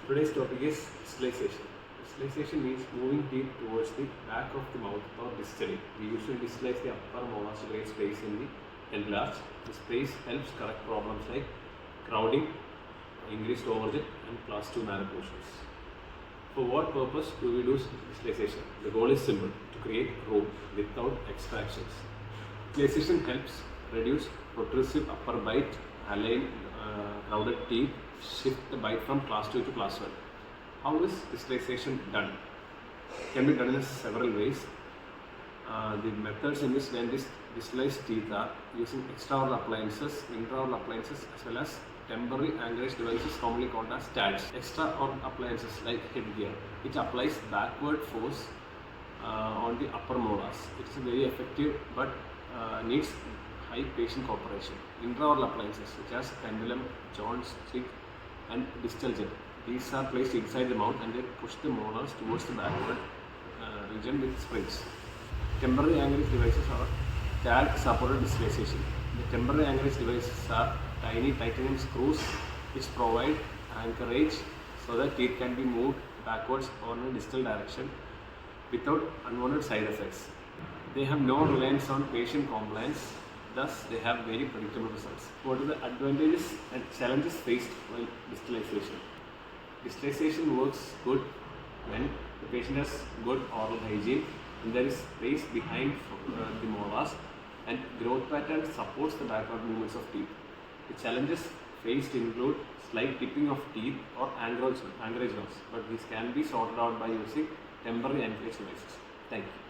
Today's topic is distalization. Distalization means moving teeth towards the back of the mouth or distally. We usually distalize the upper molars to create space in the enlarge. The space helps correct problems like crowding, increased overjet, and class 2 malocclusions. For what purpose do we do distalization? The goal is simple: to create room without extractions. Distalization helps reduce protrusive upper bite, align crowded teeth, shift the bite from class 2 to class 1. How is distalization done? It can be done in several ways. The methods in which when distalized teeth are using extraoral appliances, intraoral appliances, as well as temporary anchorage devices commonly called as TADs. Extraoral appliances like headgear, it applies backward force on the upper molars. It is very effective but needs high patient cooperation. Intraoral appliances such as pendulum, Jones stick, and distal jet. These are placed inside the mouth and they push the molars towards the backward region with springs. Temporary anchorage devices are TAD supported distalization. The temporary anchorage devices are tiny titanium screws which provide anchorage so that teeth can be moved backwards or in a distal direction without unwanted side effects. They have no reliance on patient compliance, thus they have very predictable results. What are the advantages and challenges faced while distalization? Distalization works good when the patient has good oral hygiene and there is space behind the molars and growth pattern supports the backward movements of teeth. The challenges faced include slight tipping of teeth or anchorage loss, but these can be sorted out by using temporary anchorage devices. Thank you.